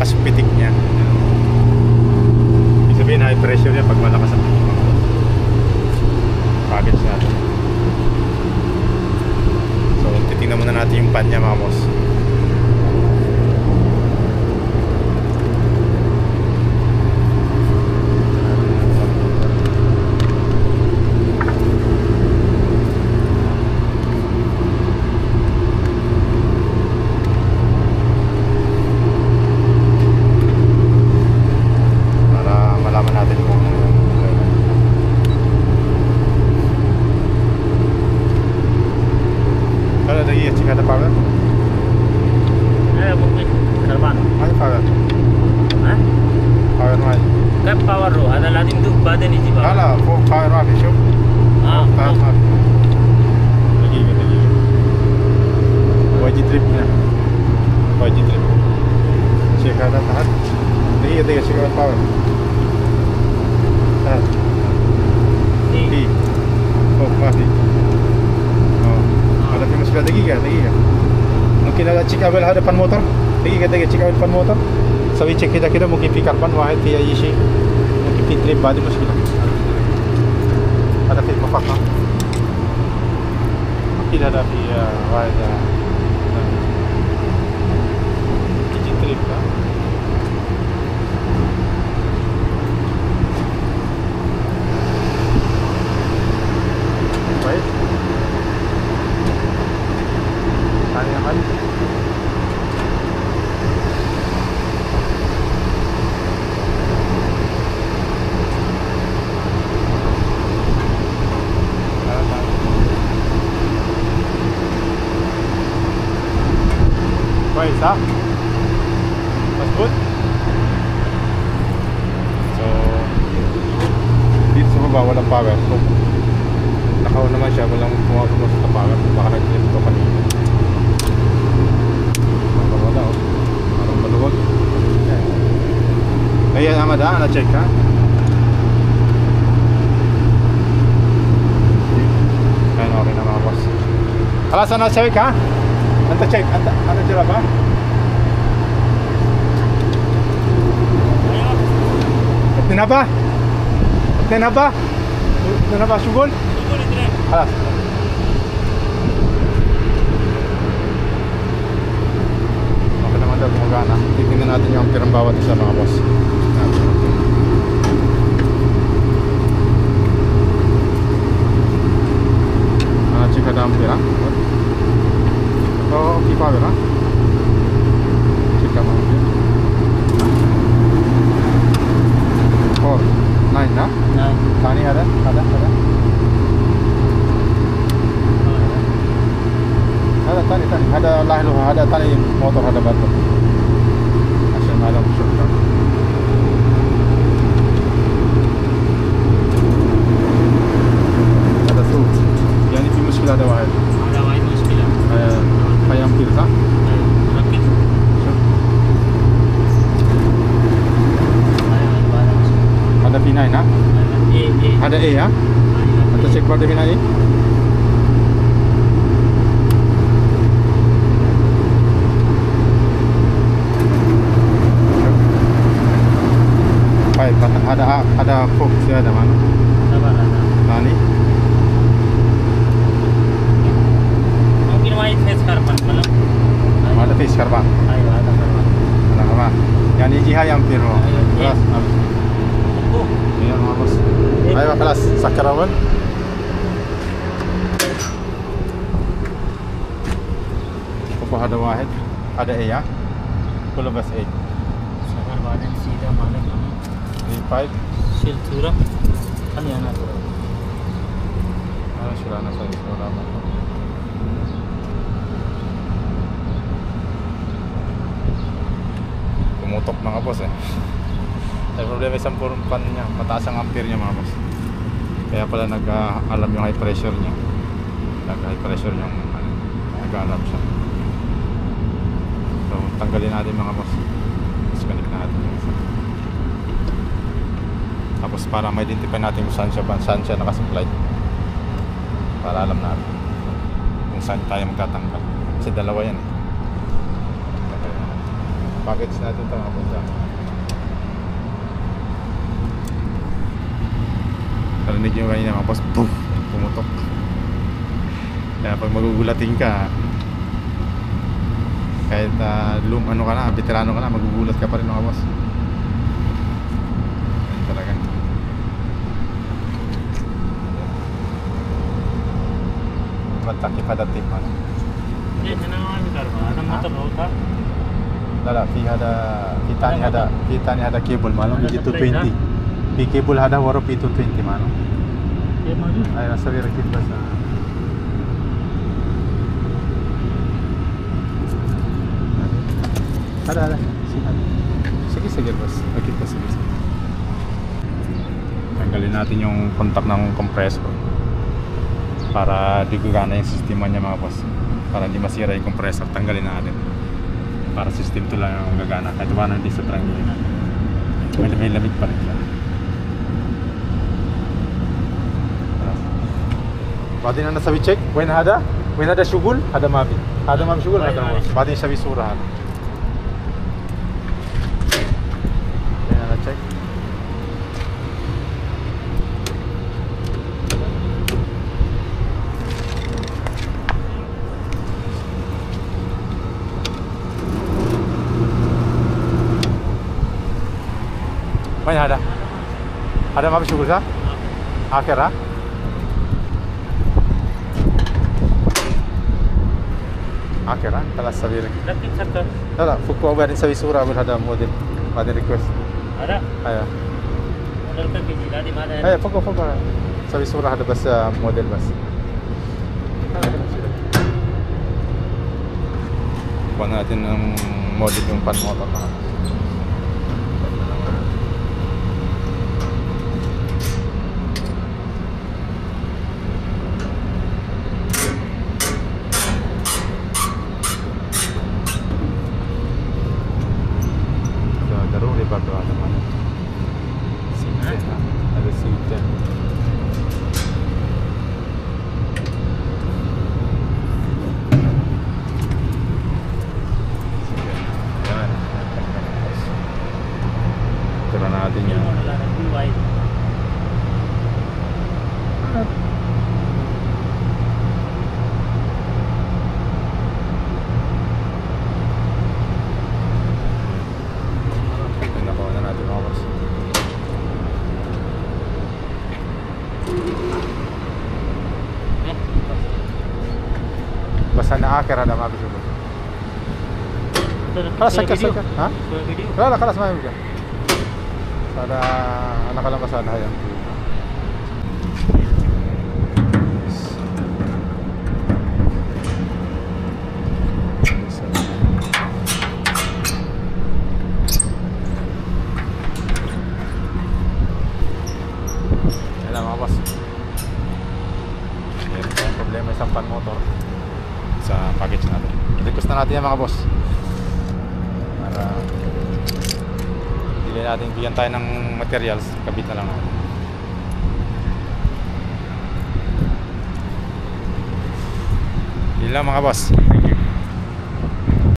malakas yung pitik niya. Ibig sabihin high pressure niya pag malakas ang pitik. Package natin. So titingnan muna natin yung pan niya mga boss. cek awal hadapan motor. Lagi cek awal depan motor. Sawi cek kita mungkin fi karban wahid fi ayi shay. Mungkin fi trip بعد مشكلة. هذا في مفقة. أكيد هذا في واحد يجي trip. Baik. Tanya kan? Baik, sah? Masbut? So, dito sa baba walang power. So, nakaw naman siya, walang pumapunos sa power. Baka nag-trip ito kanina. Wala oh. Parang maluwag. Ayan, Ahmad ha? Na-check ha? Ayan, okay na mga boss. Alasan na-check ha? Anta check, anta jira ba? Tina ba? Tina ba? Tina ba sugol? Sugol ito. Halas. Okay naman daw gumagana. Titingnan natin yung ampere ng bawat isa mga boss. Check ada ampere ha? Oh, की पावर ना ठीक है मालूम और 9 ना 9 पानी ada tani ada lahlu ada tani motor ada batu عشان هذا مشكلة هذا صوت يعني في مشكلة هذا واحد مشكلة Payam kiri sah? Rakit. Ada P9 ha? Ada A ya? Atau cek pada P9 A? Baik, ada Fox ya, ada mana? Tani. Ada face karban. Ayo ada karban. Ada karban. Yani jiha yang piru. Kelas. Iya mas. Ayo kelas sakarawan. Apa ada wahid? Ada A ya? Kalau bas A. Sakar badan sida mana? V5 sil tura. Kan yana tura. Shilana sa isola. Tumutok mga boss eh. May problema isang pan niya, mataas ang ampere niya mga boss. Kaya pala nag-alarm yung high pressure niya. Nag-high pressure niya, nag-alarm siya. So tanggalin natin mga boss. Disconnect natin. Tapos para ma-identify natin kung saan siya nakasupply. Para alam natin kung saan tayo magtatanggal. Kasi dalawa yan eh. package natin ito mga boss. Narinig nyo kanina mga boss, boom! Pumutok. Kaya pag magugulatin ka, kahit ano ka na, veterano ka na, magugulat ka pa rin mga boss. Ayun talaga. Mataki pa dating ano. لا في هذا في ثاني هذا كيبل मालूम ये 220 في كيبل هذا ورا في 220 मालूम ये मौजूद أيوة سوي ركيب بس هذا sige bas rakip bas sige tanggalin natin yung contact ng compressor para di gagana yung sistema niya mga boss, para hindi masira yung compressor. Tanggalin natin para system to lang yung gagana kahit paano hindi sobrang may lamig pa rin siya. بعدين انا اسوي تشيك وين هذا شغل هذا ما في شغل هذا ما في بعدين اسوي صوره هذا وين انا تشيك وين هذا ما في شغل صح؟ آخر ها؟ آخر ها؟ خلاص سوي لك لكن سكر لا فكوا وبعدين نسوي صورة أقول هذا موديل بعدين ريكوست هذا أيوه موديل كم بيجي لازم هذا أيوه فكوا نسوي صورة هذا بس موديل بس kuha natin ng model yung pan motor na ضروري برضو هذا معنا سي10 هذا سي10 tira natin yan بس انا اخر هذا ما بشوفه خلاص سكر ها لا خلاص ما يبقى هذا انا كلام بس هذا هيا mga boss, yung problema isang pan motor sa package natin. I-request na natin yan mga boss para hindi natin bigyan tayo ng materials, kabit na lang natin. Yun lang mga boss, thank you.